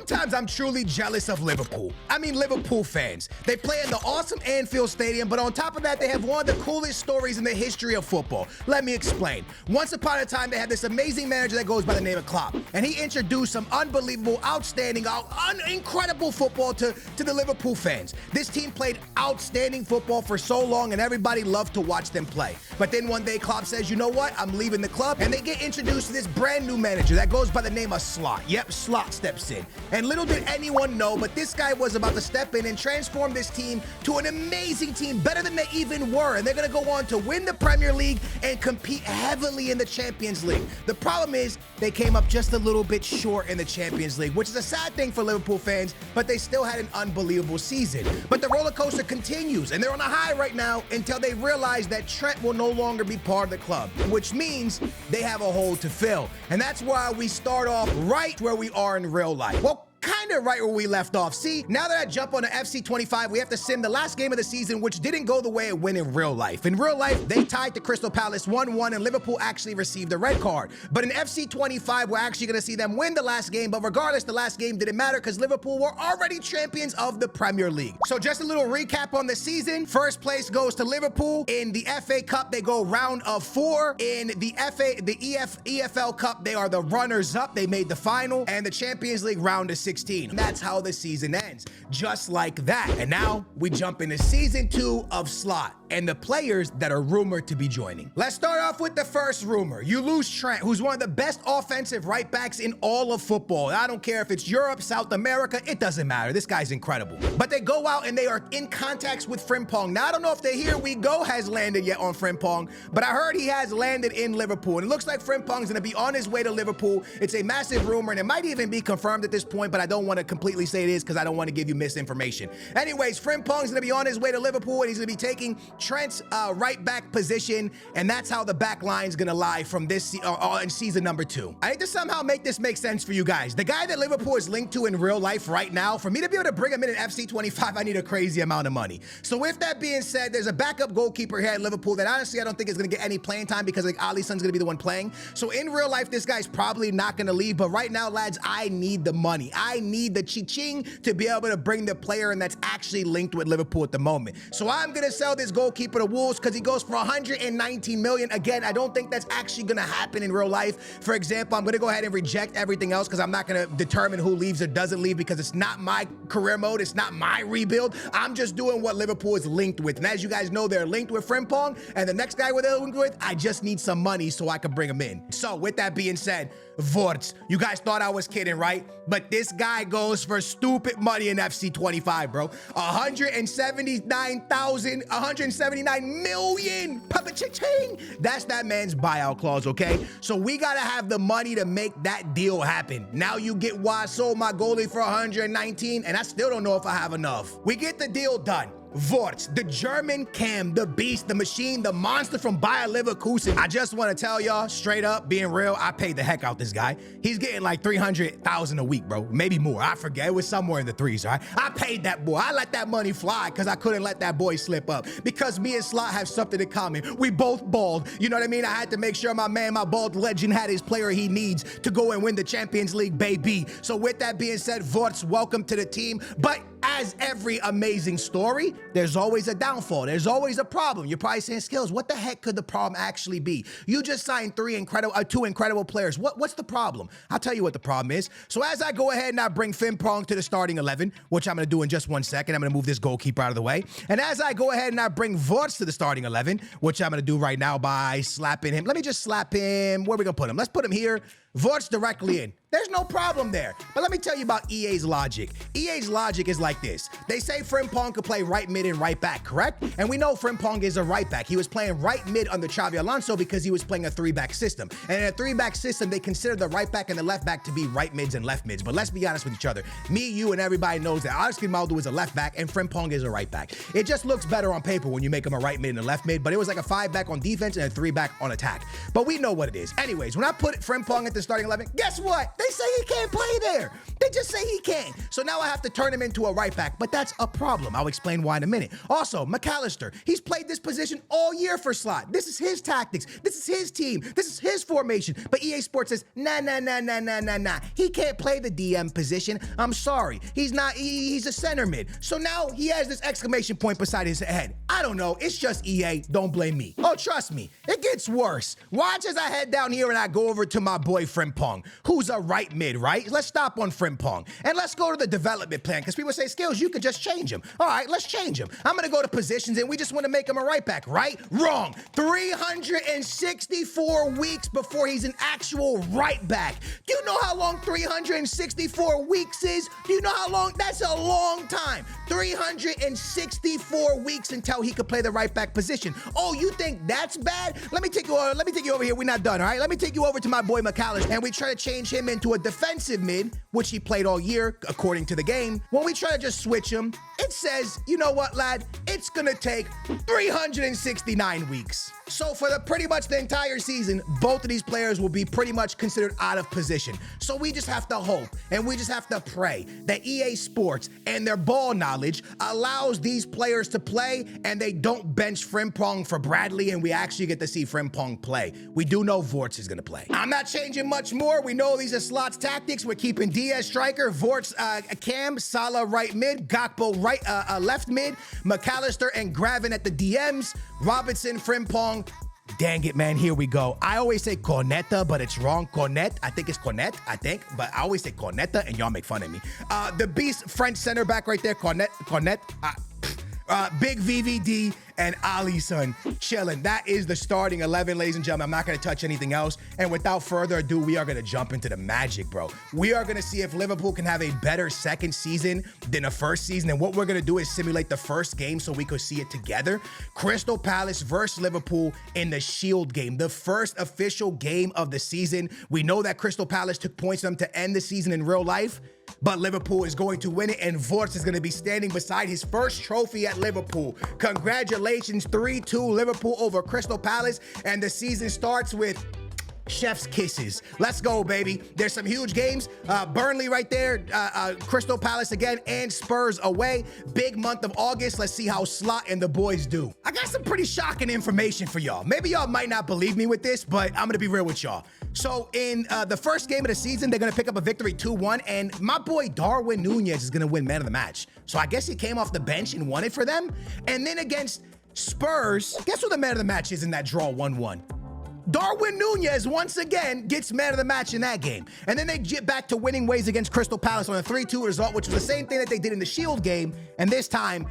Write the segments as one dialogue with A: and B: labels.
A: Sometimes I'm truly jealous of Liverpool. I mean, Liverpool fans. They play in the awesome Anfield Stadium, but on top of that, they have one of the coolest stories in the history of football. Let me explain. Once upon a time, they had this amazing manager that goes by the name of Klopp, and he introduced some unbelievable, outstanding, incredible football to the Liverpool fans. This team played outstanding football for so long, and everybody loved to watch them play. But then one day, Klopp says, you know what? I'm leaving the club, and they get introduced to this brand new manager that goes by the name of Slot. Yep, Slot steps in. And little did anyone know, but this guy was about to step in and transform this team to an amazing team, better than they even were. And they're going to go on to win the Premier League and compete heavily in the Champions League. The problem is they came up just a little bit short in the Champions League, which is a sad thing for Liverpool fans, but they still had an unbelievable season. But the roller coaster continues, and they're on a high right now until they realize that Trent will no longer be part of the club, which means they have a hole to fill. And that's why we start off right where we are in real life. Well, kind of right where we left off. See, now that I jump on the FC 25, we have to sim the last game of the season, which didn't go the way it went in real life. In real life, they tied to Crystal Palace 1-1, and Liverpool actually received a red card. But in FC 25, we're actually going to see them win the last game. But regardless, the last game didn't matter because Liverpool were already champions of the Premier League. So just a little recap on the season. First place goes to Liverpool. In the FA Cup, they go round of 4. In the EFL Cup, they are the runners-up. They made the final. And the Champions League round of 16. That's how the season ends, just like that. And now we jump into season 2 of Slot and the players that are rumored to be joining. Let's start off with the first rumor. You lose Trent, who's one of the best offensive right backs in all of football. I don't care if it's Europe, South America, it doesn't matter. This guy's incredible. But they go out and they are in contacts with Frimpong. Now, I don't know if the Here We Go has landed yet on Frimpong, but I heard he has landed in Liverpool. And it looks like Frimpong's gonna be on his way to Liverpool. It's a massive rumor, and it might even be confirmed at this point, but I don't want to completely say it is because I don't want to give you misinformation. Anyways, Frimpong's gonna be on his way to Liverpool, and he's gonna be taking Trent's right back position, and that's how the back line's gonna lie from this in season number 2. I need to somehow make this make sense for you guys. The guy that Liverpool is linked to in real life right now, for me to be able to bring him in FC 25, I need a crazy amount of money. So with that being said, there's a backup goalkeeper here at Liverpool that honestly I don't think is gonna get any playing time because like Alisson's gonna be the one playing. So in real life, this guy's probably not gonna leave, but right now, lads, I need the money. I need the chi-ching to be able to bring the player in that's actually linked with Liverpool at the moment. So I'm gonna sell this goalkeeper to Wolves because he goes for 119 million. Again, I don't think that's actually gonna happen in real life. For example, I'm gonna go ahead and reject everything else because I'm not gonna determine who leaves or doesn't leave because it's not my career mode, it's not my rebuild. I'm just doing what Liverpool is linked with. And as you guys know, they're linked with Frimpong, and the next guy they're linked with, I just need some money so I can bring him in. So with that being said, Wirtz, you guys thought I was kidding, right? But this guy goes for stupid money in FC 25, bro. 179 million. Papa cha-ching. That's that man's buyout clause, okay? So we gotta have the money to make that deal happen. Now you get why I sold my goalie for 119, and I still don't know if I have enough. We get the deal done. Wirtz, the German Cam, the beast, the machine, the monster from Bayer Leverkusen. I just want to tell y'all, straight up, being real, I paid the heck out this guy. He's getting like 300,000 a week, bro. Maybe more. I forget. It was somewhere in the 3s, all right? I paid that boy. I let that money fly because I couldn't let that boy slip up. Because me and Slot have something in common. We both bald. You know what I mean? I had to make sure my man, my bald legend, had his player he needs to go and win the Champions League, baby. So with that being said, Wirtz, welcome to the team. But as every amazing story, there's always a downfall. There's always a problem. You're probably saying, Skills, what the heck could the problem actually be? You just signed two incredible players. What's the problem? I'll tell you what the problem is. So as I go ahead and I bring Frimpong to the starting 11, which I'm going to do in just 1 second, I'm going to move this goalkeeper out of the way. And as I go ahead and I bring Wirtz to the starting 11, which I'm going to do right now by slapping him. Let me just slap him. Where are we going to put him? Let's put him here. Wirtz directly in. There's no problem there. But let me tell you about EA's logic. EA's logic is like this. They say Frimpong could play right mid and right back, correct? And we know Frimpong is a right back. He was playing right mid under Xavi Alonso because he was playing a 3-back system. And in a 3-back system, they consider the right back and the left back to be right mids and left mids. But let's be honest with each other. Me, you, and everybody knows that Alex Grimaldo is a left back and Frimpong is a right back. It just looks better on paper when you make him a right mid and a left mid, but it was like a 5-back on defense and a 3-back on attack. But we know what it is. Anyways, when I put Frimpong at the the starting 11? Guess what? They say he can't play there. They just say he can't. So now I have to turn him into a right back, but that's a problem. I'll explain why in a minute. Also, McAllister, he's played this position all year for Slot. This is his tactics. This is his team. This is his formation. But EA Sports says, nah. He can't play the DM position. I'm sorry. He's not, he's a center mid. So now he has this exclamation point beside his head. I don't know. It's just EA. Don't blame me. Oh, trust me. It gets worse. Watch as I head down here and I go over to my boy Frimpong, who's a right mid, right? Let's stop on Frimpong. And let's go to the development plan, because people say, Skills, you can just change him. All right, let's change him. I'm going to go to positions, and we just want to make him a right back, right? Wrong. 364 weeks before he's an actual right back. Do you know how long 364 weeks is? Do you know how long? That's a long time. 364 weeks until he could play the right back position. Oh, you think that's bad? Let me take you over here. We're not done, all right? Let me take you over to my boy McAllister, and we try to change him into a defensive mid, which he played all year, according to the game. When we try to just switch him, it says, you know what, lad? It's gonna take 369 weeks. So for pretty much the entire season, both of these players will be pretty much considered out of position. So we just have to hope, and we just have to pray that EA Sports and their ball knowledge allows these players to play, and they don't bench Frimpong for Bradley, and we actually get to see Frimpong play. We do know Wirtz is gonna play. I'm not changing much more. We know these are Slot's tactics. We're keeping Diaz striker, Wirtz cam, Salah right mid, Gakpo right left mid, McAllister and Graven at the DMs, Robinson, Frimpong. Dang it, man, here we go. I always say Corneta, but it's wrong. Cornet, I think it's Cornet, but I always say Corneta, and y'all make fun of me. The beast French center back right there, Cornet. Big VVD and Alisson chilling. That is the starting 11, ladies and gentlemen. I'm not going to touch anything else. And without further ado, we are going to jump into the magic, bro. We are going to see if Liverpool can have a better second season than the first season. And what we're going to do is simulate the first game so we could see it together. Crystal Palace versus Liverpool in the Shield game, the first official game of the season. We know that Crystal Palace took points from them to end the season in real life, but Liverpool is going to win it, and Wirtz is going to be standing beside his first trophy at Liverpool. Congratulations, 3-2 Liverpool over Crystal Palace, and the season starts with chef's kisses. Let's go, baby. There's some huge games. Burnley right there, Crystal Palace again, and Spurs away. Big month of August. Let's see how Slot and the boys do. I got some pretty shocking information for y'all. Maybe y'all might not believe me with this, but I'm gonna be real with y'all. So in the first game of the season, they're gonna pick up a victory 2-1, and my boy Darwin Nunez is gonna win man of the match. So I guess he came off the bench and won it for them. And then against Spurs, guess who the man of the match is in that draw 1-1? Darwin Nunez once again gets man of the match in that game. And then they get back to winning ways against Crystal Palace on a 3-2 result, which was the same thing that they did in the Shield game. And this time,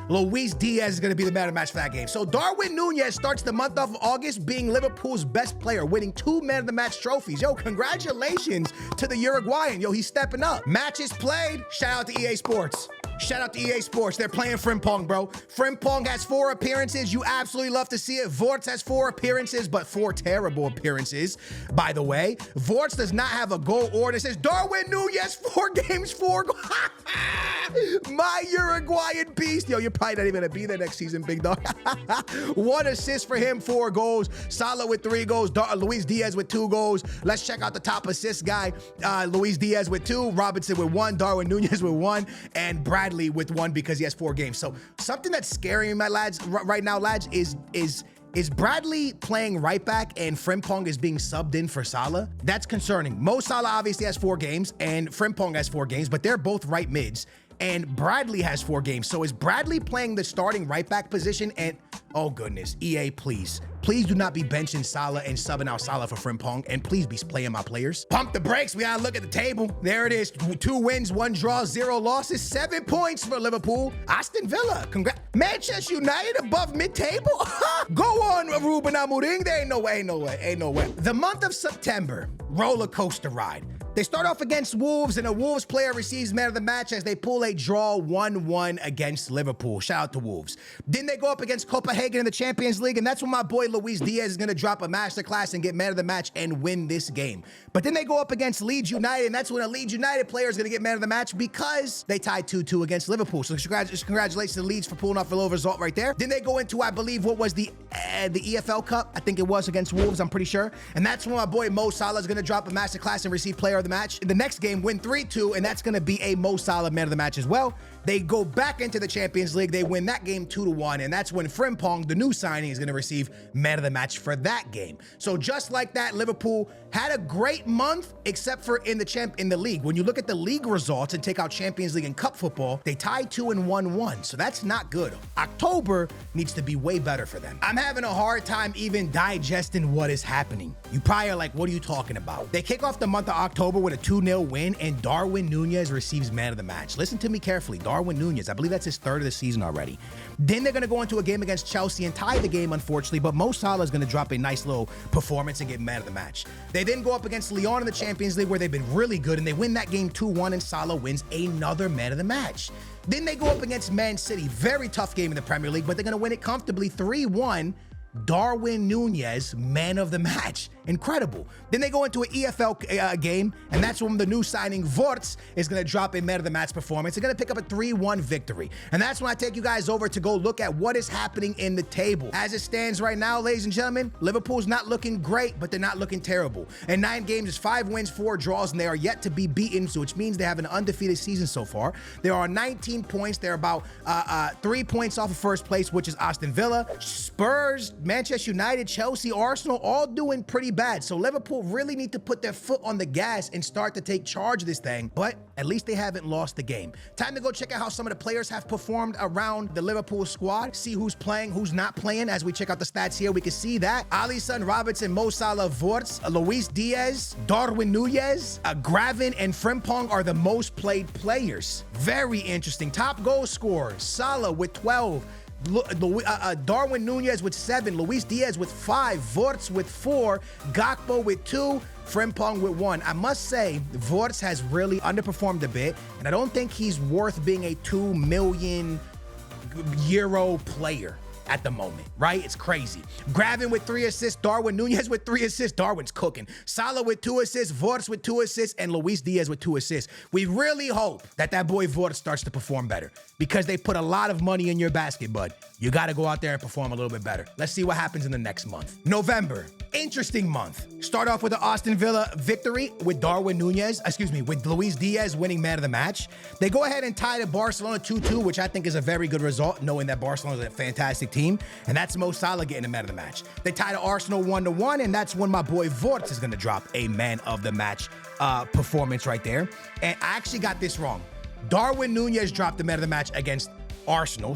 A: Luis Diaz is going to be the man of the match for that game. So Darwin Nunez starts the month of August being Liverpool's best player, winning 2 man of the match trophies. Yo, congratulations to the Uruguayan. Yo, he's stepping up. Matches played. Shout out to EA Sports. Shout out to EA Sports. They're playing Frimpong, bro. Frimpong has 4 appearances. You absolutely love to see it. Wirtz has 4 appearances, but 4 terrible appearances, by the way. Wirtz does not have a goal order. It says Darwin Nunez, 4 games, 4 goals. My Uruguayan beast. Yo, you're probably not even going to be there next season, big dog. 1 assist for him, 4 goals. Salah with 3 goals. Luis Diaz with 2 goals. Let's check out the top assist guy. Luis Diaz with 2. Robinson with 1. Darwin Nunez with 1. And Bradley with 1 because he has 4 games. So something that's scaring my lads right now, lads, is Bradley playing right back and Frimpong is being subbed in for Salah? That's concerning. Mo Salah obviously has 4 games and Frimpong has 4 games, but they're both right mids. And Bradley has 4 games. So is Bradley playing the starting right back position? And oh goodness, EA, please. Please do not be benching Salah and subbing out Salah for Frimpong, and please be playing my players. Pump the brakes. We gotta look at the table. There it is. 2 wins, 1 draw, 0 losses, 7 points for Liverpool. Aston Villa, congrats. Manchester United above mid-table? Go on, Ruben Amorim. There ain't no way. The month of September, roller coaster ride. They start off against Wolves, and a Wolves player receives man of the match as they pull a draw 1-1 against Liverpool. Shout out to Wolves. Then they go up against Copenhagen in the Champions League, and that's when my boy Luis Diaz is going to drop a masterclass and get man of the match and win this game. But then they go up against Leeds United, and that's when a Leeds United player is going to get man of the match because they tied 2-2 against Liverpool. So congratulations to Leeds for pulling off a little result right there. Then they go into, I believe, what was the EFL Cup? I think it was against Wolves, I'm pretty sure. And that's when my boy Mo Salah is going to drop a masterclass and receive player of the match. In the next game, win 3-2, and that's going to be a Mo Salah man of the match as well. They go back into the Champions League. They win that game 2-1, and that's when Frimpong, the new signing, is going to receive man of the match for that game. So just like that, Liverpool had a great month, except for in the league. When you look at the league results and take out Champions League and Cup football, they tied 2 and 1-1. So that's not good. October needs to be way better for them. I'm having a hard time even digesting what is happening. You probably are like, what are you talking about? They kick off the month of October with a 2-0 win, and Darwin Nunez receives man of the match. Listen to me carefully. Darwin Nunez, I believe that's his third of the season already. Then they're going to go into a game against Chelsea and tie the game, unfortunately, but Mo Salah is going to drop a nice little performance and get man of the match. They then go up against Lyon in the Champions League, where they've been really good, and they win that game 2-1, and Salah wins another man of the match. Then they go up against Man City. Very tough game in the Premier League, but they're going to win it comfortably 3-1. Darwin Nunez, man of the match. Incredible. Then they go into an EFL game, and that's when the new signing Wirtz is going to drop a man of the match performance. They're going to pick up a 3-1 victory. And that's when I take you guys over to go look at what is happening in the table. As it stands right now, ladies and gentlemen, Liverpool's not looking great, but they're not looking terrible. In 9 games, it's 5 wins, 4 draws, and they are yet to be beaten, so which means they have an undefeated season so far. There are 19 points. They're about 3 points off of first place, which is Aston Villa, Spurs, Manchester United, Chelsea, Arsenal, all doing pretty bad. So Liverpool really need to put their foot on the gas and start to take charge of this thing, but at least they haven't lost the game. Time to go check out how some of the players have performed around the Liverpool squad, see who's playing, who's not playing. As we check out the stats here, we can see that Alisson, Robertson, Mo Salah, Wirtz, Luis Diaz, Darwin Nunez, Graven, and Frimpong are the most played players. Very interesting. Top goal scorer, Salah with 12, Darwin Nunez with 7, Luis Diaz with 5, Wirtz with 4, Gakpo with 2, Frimpong with 1. I must say, Wirtz has really underperformed a bit, and I don't think he's worth being a €2 million player at the moment, right? It's crazy. Graven with 3 assists, Darwin Nunez with 3 assists. Darwin's cooking. Salah with 2 assists, Wirtz with 2 assists, and Luis Diaz with 2 assists. We really hope that boy Wirtz starts to perform better, because they put a lot of money in your basket, bud. You got to go out there and perform a little bit better. Let's see what happens in the next month. November, interesting month. Start off with the Aston Villa victory with with Luis Diaz winning man of the match. They go ahead and tie to Barcelona 2-2, which I think is a very good result, knowing that Barcelona is a fantastic team, and that's Mo Salah getting a man of the match. They tie to Arsenal 1-1, and that's when my boy Wirtz is going to drop a man of the match performance right there. And I actually got this wrong. Darwin Nunez dropped the man of the match against Arsenal,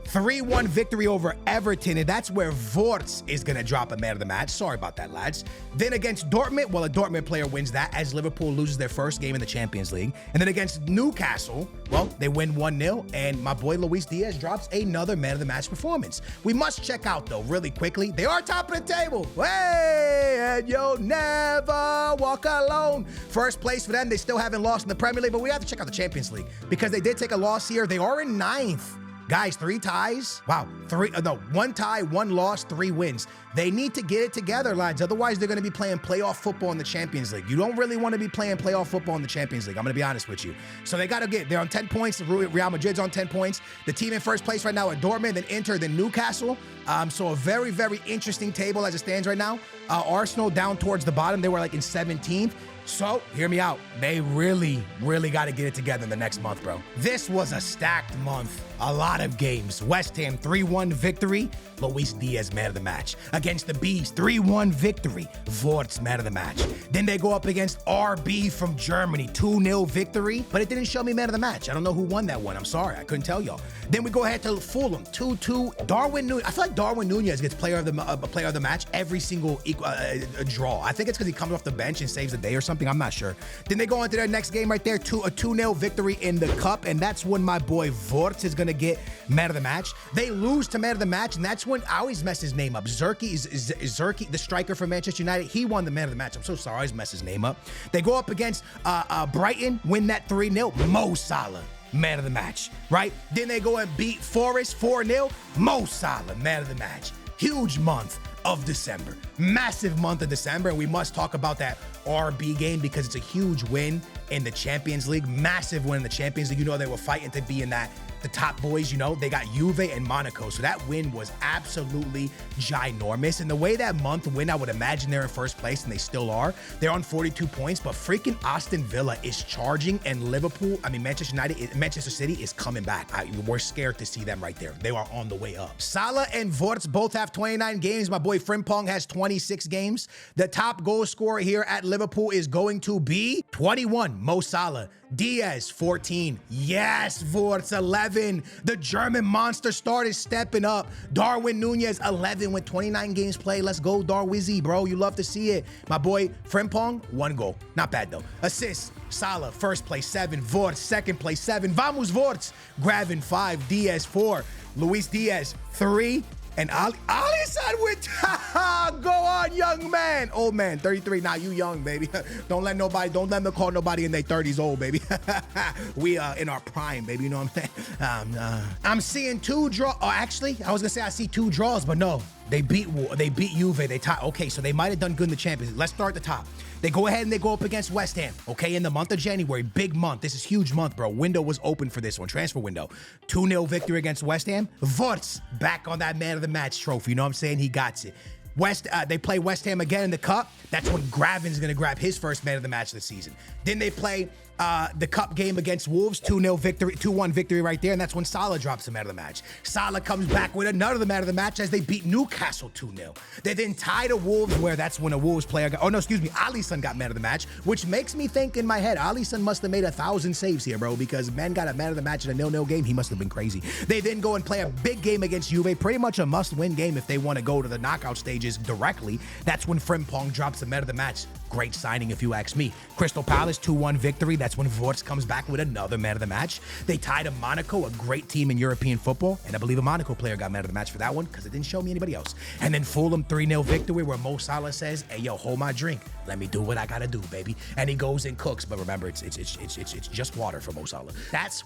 A: 3-1 victory over Everton, and that's where Wirtz is going to drop a man of the match. Sorry about that, lads. Then against Dortmund, well, a Dortmund player wins that as Liverpool loses their first game in the Champions League. And then against Newcastle, well, they win 1-0, and my boy Luis Diaz drops another man of the match performance. We must check out, though, really quickly. They are top of the table. Hey, and you'll never walk alone. First place for them. They still haven't lost in the Premier League, but we have to check out the Champions League because they did take a loss here. They are in 9th. Guys, 3 ties. Wow. 1 tie, 1 loss, 3 wins. They need to get it together, lads. Otherwise, they're going to be playing playoff football in the Champions League. You don't really want to be playing playoff football in the Champions League. I'm going to be honest with you. So they got to they're on 10 points. Real Madrid's on 10 points. The team in first place right now are Dortmund, then Inter, then Newcastle. So a very, very interesting table as it stands right now. Arsenal down towards the bottom. They were like in 17th. So, hear me out. They really, really got to get it together in the next month, bro. This was a stacked month. A lot of games. West Ham, 3-1 victory. Luis Diaz, man of the match. Against the Bees, 3-1 victory. Wirtz, man of the match. Then they go up against RB from Germany, 2-0 victory. But it didn't show me man of the match. I don't know who won that one. I'm sorry. I couldn't tell y'all. Then we go ahead to Fulham, 2-2. Darwin Nunez. I feel like Darwin Nunez gets player of the match every single draw. I think it's because he comes off the bench and saves the day or something. something. I'm not sure. Then they go into their next game right there, a 2-0 victory in the cup, and that's when my boy Wirtz is gonna get man of the match. They lose to man of the match, and that's when I always mess his name up. Zerky, the striker for Manchester United, he won the man of the match. I'm so sorry, I always mess his name up. They go up against Brighton, win that 3-0. Mo Salah, man of the match, right? Then they go and beat Forest 4-0. Mo Salah, man of the match. Huge month of December. Massive month of December, and we must talk about that RB game because it's a huge win in the Champions League. Massive win in the Champions League. You know, they were fighting to be in the top boys, you know, they got Juve and Monaco. So that win was absolutely ginormous. And the way that month win, I would imagine they're in first place, and they still are. They're on 42 points, but freaking Aston Villa is charging, and Manchester City is coming back. We're scared to see them right there. They are on the way up. Salah and Wirtz both have 29 games. My boy Frimpong has 26 games. The top goal scorer here at Liverpool is going to be 21, Mo Salah. Diaz, 14. Yes, Wirtz, 11. The German monster started stepping up. Darwin Nunez, 11 with 29 games played. Let's go, Darwizzy, bro. You love to see it. My boy Frimpong, 1 goal. Not bad, though. Assists, Salah, first place, 7. Wirtz, second place, 7. Vamos, Wirtz. Gravin, 5. Diaz, 4. Luis Diaz, 3. And Alisson with go on, young man. Old man, 33. Now you young, baby. Don't let them call nobody in their 30s old, baby. We in our prime, baby. You know what I'm saying? I'm seeing 2 draws. Oh, actually, I was gonna say I see 2 draws, but no. They beat Juve. They tie. Okay, so they might have done good in the Champions League. Let's start at the top. They go ahead and they go up against West Ham, okay, in the month of January. Big month. This is huge month, bro. Window was open for this one, transfer window. 2-0 victory against West Ham. Wirtz back on that man of the match trophy. You know what I'm saying? He got it. They play West Ham again in the cup. That's when Graven's going to grab his first man of the match of the season. Then they play the cup game against Wolves, 2-0 victory, 2-1 victory right there, and that's when Salah drops the man of the match. Salah comes back with another man of the match as they beat Newcastle 2-0. They then tie the Wolves, where that's when a Wolves player got, Alisson got man of the match, which makes me think in my head, Alisson must have made 1,000 saves here, bro, because man got a man of the match in a 0-0 game. He must have been crazy. They then go and play a big game against Juve, pretty much a must-win game if they want to go to the knockout stages directly. That's when Frimpong drops the man of the match. Great signing, if you ask me. Crystal Palace, 2-1 victory. That's when Wirtz comes back with another man of the match. They tied to Monaco, a great team in European football, and I believe a Monaco player got man of the match for that one because it didn't show me anybody else. And then Fulham, 3-0 victory where Mo Salah says, hey, yo, hold my drink. Let me do what I gotta do, baby. And he goes and cooks, but remember, it's just water for Mo Salah.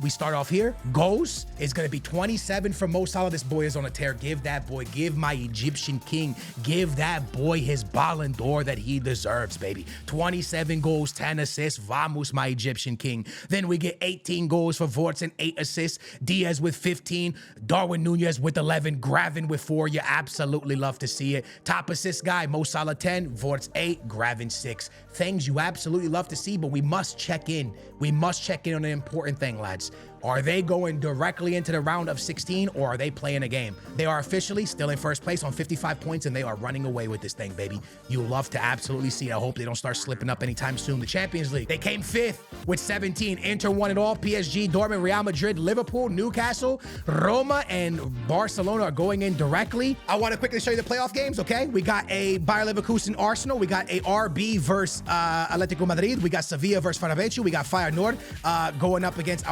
A: We start off here. Goals is gonna be 27 for Mo Salah. This boy is on a tear. Give my Egyptian king, give that boy his Ballon d'Or that he deserves, baby. 27 goals, 10 assists. Vamos, my Egyptian king. Then we get 18 goals for Wirtz and 8 assists. Diaz with 15. Darwin Nunez with 11. Graven with 4. You absolutely love to see it. Top assist guy, Mo Salah 10. Wirtz 8. Graven 6. Things you absolutely love to see, but we must check in. We must check in on an important thing, lads. Are they going directly into the round of 16, or are they playing a game? They are officially still in first place on 55 points, and they are running away with this thing, baby. You love to absolutely see it. I hope they don't start slipping up anytime soon. The Champions League, they came 5th with 17. Inter won it all. PSG, Dortmund, Real Madrid, Liverpool, Newcastle, Roma, and Barcelona are going in directly. I want to quickly show you the playoff games, okay? We got a Bayer Leverkusen Arsenal. We got a RB versus Atletico Madrid. We got Sevilla versus Fenerbahce. We got Feyenoord going up against,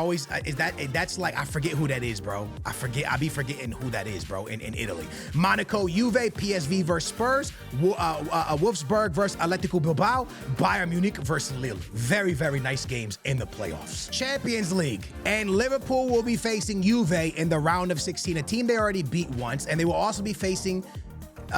A: that's like, I forget who that is, bro. I be forgetting who that is, bro, in Italy. Monaco, Juve, PSV versus Spurs, Wolfsburg versus Atletico Bilbao, Bayern Munich versus Lille. Very, very nice games in the playoffs. Champions League, and Liverpool will be facing Juve in the round of 16, a team they already beat once, and they will also be facing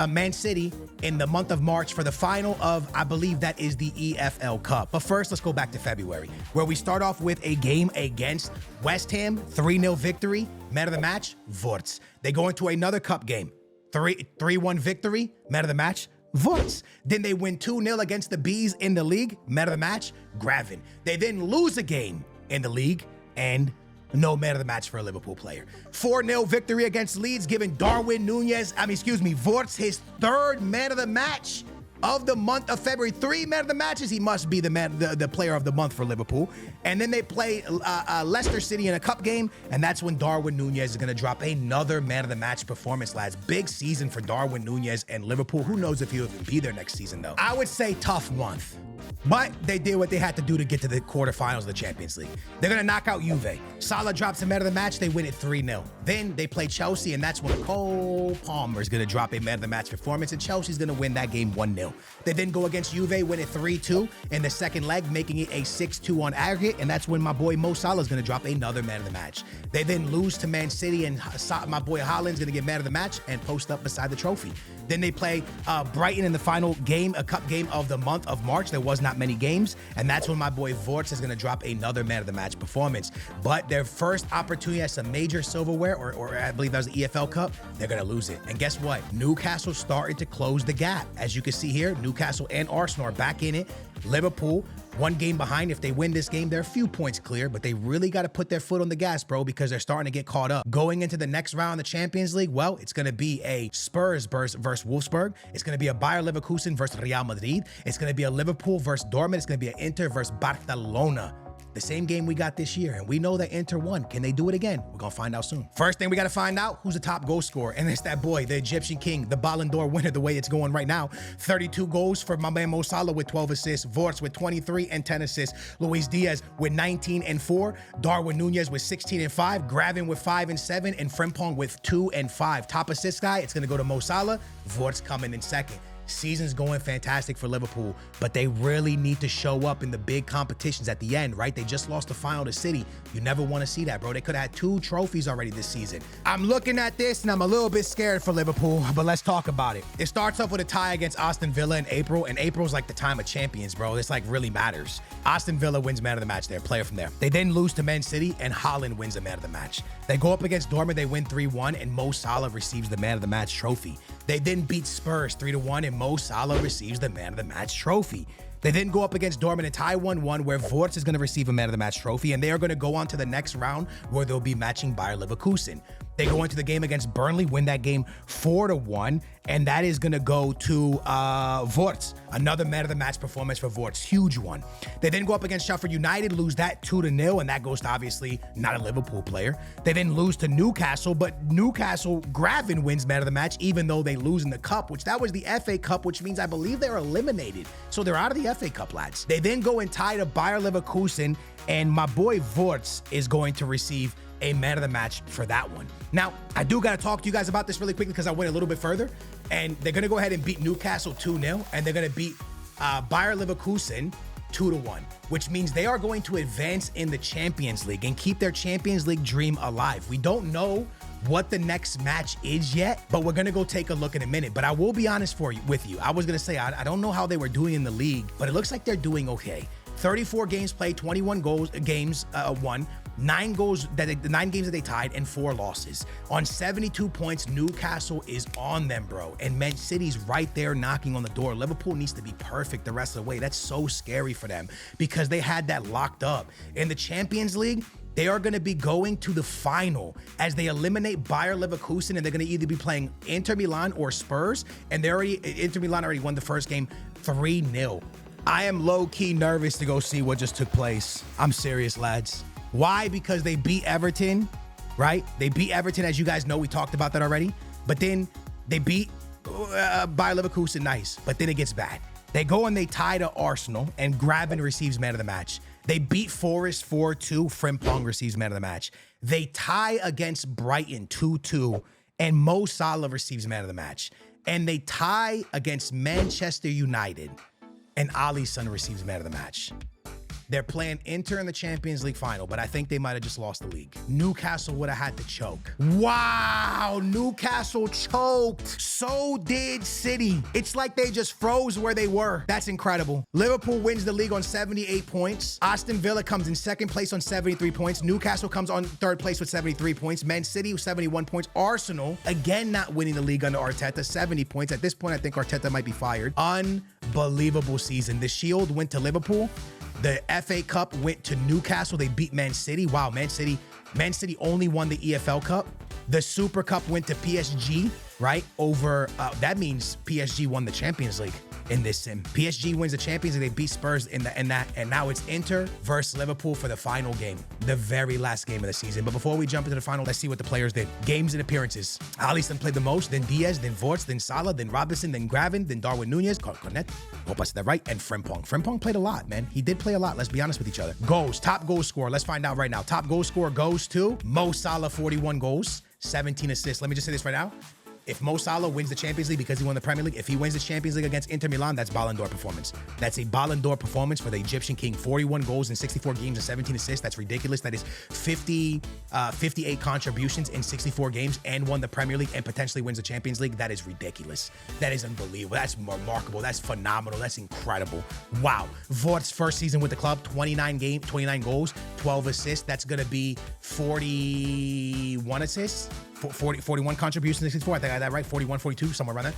A: Man City in the month of March for the final of, I believe that is the EFL Cup. But first, let's go back to February, where we start off with a game against West Ham, 3-0 victory, man of the match, Wirtz. They go into another cup game, 3-1 victory, man of the match, Wirtz. Then they win 2-0 against the Bees in the league, man of the match, Graven. They then lose a game in the league, and no man of the match for a Liverpool player. 4-0 victory against Leeds, giving Wirtz his 3rd man of the match of the month of February. 3 man of the matches. He must be the player of the month for Liverpool. And then they play Leicester City in a cup game, and that's when Darwin Nunez is going to drop another man of the match performance, lads. Big season for Darwin Nunez and Liverpool. Who knows if he'll be there next season, though. I would say tough month. But they did what they had to do to get to the quarterfinals of the Champions League. They're going to knock out Juve. Salah drops a man of the match. They win it 3-0. Then they play Chelsea, and that's when Cole Palmer is going to drop a man of the match performance, and Chelsea's going to win that game 1-0. They then go against Juve, win it 3-2 in the second leg, making it a 6-2 on aggregate, and that's when my boy Mo Salah is going to drop another man of the match. They then lose to Man City, and my boy Haaland's going to get man of the match and post up beside the trophy. Then they play Brighton in the final game, a cup game of the month of March. There was not many games, and that's when my boy Wirtz is going to drop another man of the match performance. But their first opportunity at some major silverware, or I believe that was the EFL Cup, they're going to lose it. And guess what? Newcastle started to close the gap. As you can see here, Newcastle and Arsenal are back in it. Liverpool, one game behind. If they win this game, they're a few points clear, but they really got to put their foot on the gas, bro, because they're starting to get caught up. Going into the next round of the Champions League, well, it's going to be a Spurs versus Wolfsburg. It's going to be a Bayer Leverkusen versus Real Madrid. It's going to be a Liverpool versus Dortmund. It's going to be an Inter versus Barcelona. The same game we got this year, and we know that Inter won. Can they do it again? We're gonna find out soon. First thing we gotta find out, who's the top goal scorer, and it's that boy, the Egyptian king, the Ballon d'Or winner, the way it's going right now. 32 goals for my man Mo Salah with 12 assists, Wirtz with 23 and 10 assists, Luis Diaz with 19 and 4, Darwin Nunez with 16 and 5, Graven with 5 and 7, and Frimpong with 2 and 5. Top assist guy, it's gonna go to Mo Salah, Wirtz coming in second. Season's going fantastic for Liverpool, but they really need to show up in the big competitions at the end, right? They just lost the final to City. You never want to see that, bro. They could have had 2 trophies already this season. I'm looking at this, and I'm a little bit scared for Liverpool, but let's talk about it. It starts off with a tie against Aston Villa in April, and April's like the time of champions, bro. This like really matters. Aston Villa wins man of the match there, player from there. They then lose to Man City, and Haaland wins the man of the match. They go up against Dortmund, they win 3-1, and Mo Salah receives the man of the match trophy. They then beat Spurs 3-1, and Mo Salah receives the man of the match trophy. They then go up against Dortmund and tie 1-1, where Wirtz is going to receive a man of the match trophy, and they are going to go on to the next round where they'll be matching Bayer Leverkusen. They go into the game against Burnley, win that game 4-1, and that is going to go to Wirtz. Another man of the match performance for Wirtz, huge one. They then go up against Sheffield United, lose that 2-0, and that goes to obviously not a Liverpool player. They then lose to Newcastle, but Newcastle, Graven wins man of the match, even though they lose in the cup, which that was the FA Cup, which means I believe they're eliminated. So they're out of the FA Cup, lads. They then go and tie to Bayer Leverkusen, and my boy Wirtz is going to receive a man of the match for that one. Now, I do got to talk to you guys about this really quickly because I went a little bit further, and they're going to go ahead and beat Newcastle 2-0, and they're going to beat Bayer Leverkusen 2-1, which means they are going to advance in the Champions League and keep their Champions League dream alive. We don't know what the next match is yet, but we're going to go take a look in a minute. But I will be honest with you. I was going to say, I don't know how they were doing in the league, but it looks like they're doing okay. 34 games played, 21 games won, 9 games that they tied, and 4 losses. On 72 points, Newcastle is on them, bro. And Man City's right there knocking on the door. Liverpool needs to be perfect the rest of the way. That's so scary for them because they had that locked up. In the Champions League, they are going to be going to the final as they eliminate Bayer Leverkusen, and they're going to either be playing Inter Milan or Spurs, and Inter Milan already won the first game 3-0. I am low-key nervous to go see what just took place. I'm serious, lads. Why? Because they beat Everton, right? They beat Everton, as you guys know. We talked about that already. But then they beat Bayer Leverkusen, nice. But then it gets bad. They go and they tie to Arsenal, and Graven receives man of the match. They beat Forest 4-2. Frimpong receives man of the match. They tie against Brighton 2-2, and Mo Salah receives man of the match. And they tie against Manchester United, and Alisson receives man of the match. They're playing Inter in the Champions League final, but I think they might have just lost the league. Newcastle would have had to choke. Wow, Newcastle choked. So did City. It's like they just froze where they were. That's incredible. Liverpool wins the league on 78 points. Aston Villa comes in second place on 73 points. Newcastle comes on third place with 73 points. Man City with 71 points. Arsenal, again, not winning the league under Arteta, 70 points. At this point, I think Arteta might be fired. Unbelievable season. The Shield went to Liverpool. The FA Cup went to Newcastle. They beat Man City. Wow, Man City only won the EFL Cup. The Super Cup went to PSG, right? That means PSG won the Champions League. in this sim. PSG wins the Champions League. They beat Spurs in that, and now it's Inter versus Liverpool for the final game, the very last game of the season. But before we jump into the final, let's see what the players did. Games and appearances. Alisson played the most, then Diaz, then Wirtz, then Salah, then Robinson, then Graven, then Darwin Nunez, Cornet, hope I said that right, and Frimpong. Frimpong played a lot, man. He did play a lot. Let's be honest with each other. Goals, top goal scorer. Let's find out right now. Top goal scorer goes to Mo Salah, 41 goals, 17 assists. Let me just say this right now. If Mo Salah wins the Champions League because he won the Premier League, if he wins the Champions League against Inter Milan, that's Ballon d'Or performance. That's a Ballon d'Or performance for the Egyptian king. 41 goals in 64 games and 17 assists. That's ridiculous. That is 58 contributions in 64 games and won the Premier League and potentially wins the Champions League. That is ridiculous. That is unbelievable. That's remarkable. That's phenomenal. That's incredible. Wow. Wirtz first season with the club, 29 goals, 12 assists. That's going to be 41 assists. 41 contributions in 64. I think I got that right. 41, 42, somewhere around there.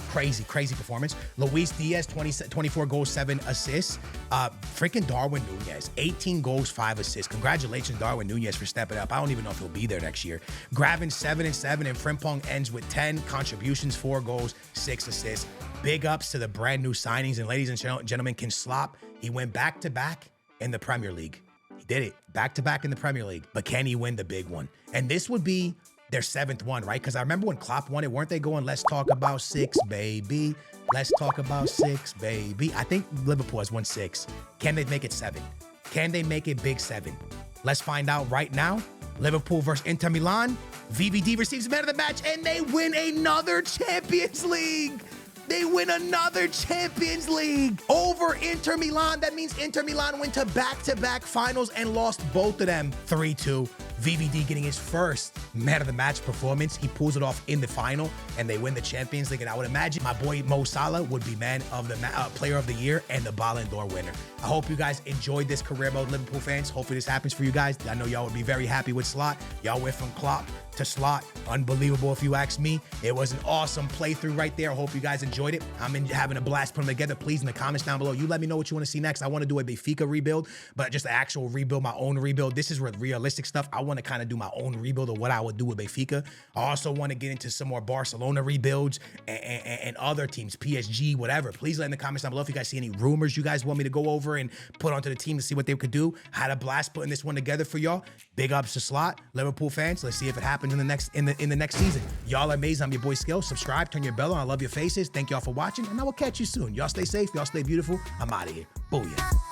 A: Crazy performance. Luis Diaz, 24 goals, 7 assists. Freaking Darwin Nunez, 18 goals, 5 assists. Congratulations, Darwin Nunez, for stepping up. I don't even know if he'll be there next year. Graven, 7 and 7, and Frimpong ends with 10 contributions, 4 goals, 6 assists. Big ups to the brand new signings. And ladies and gentlemen, can slop. He went back-to-back in the Premier League. He did it back-to-back in the Premier League. But can he win the big one? And this would be their 7th one, right? Because I remember when Klopp won it, weren't they going, let's talk about 6, baby. Let's talk about 6, baby. I think Liverpool has won 6. Can they make it 7? Can they make it big 7? Let's find out right now. Liverpool versus Inter Milan. VVD receives man of the match, and they win another Champions League. They win another Champions League over Inter Milan. That means Inter Milan went to back-to-back finals and lost both of them 3-2. VVD getting his first man of the match performance. He pulls it off in the final and they win the Champions League. And I would imagine my boy Mo Salah would be man of the player of the year and the Ballon d'Or winner. I hope you guys enjoyed this career mode, Liverpool fans. Hopefully this happens for you guys. I know y'all would be very happy with Slot. Y'all went from Klopp to Slot. Unbelievable if you ask me. It was an awesome playthrough right there. I hope you guys enjoyed it. I'm having a blast putting them together. Please, in the comments down below, you let me know what you want to see next. I want to do a Benfica rebuild, but just an actual rebuild, my own rebuild. This is realistic stuff. I want to kind of do my own rebuild of what I would do with Benfica. I also want to get into some more Barcelona rebuilds and other teams, PSG, whatever. Please let in the comments down below if you guys see any rumors you guys want me to go over and put onto the team to see what they could do. I had a blast putting this one together for y'all. Big ups to Slot, Liverpool fans. Let's see if it happens in the next season. Y'all are amazing. I'm your boy Skill. Subscribe, turn your bell on. I love your faces. Thank y'all for watching, and I will catch you soon. Y'all stay safe. Y'all stay beautiful. I'm out of here. Booyah.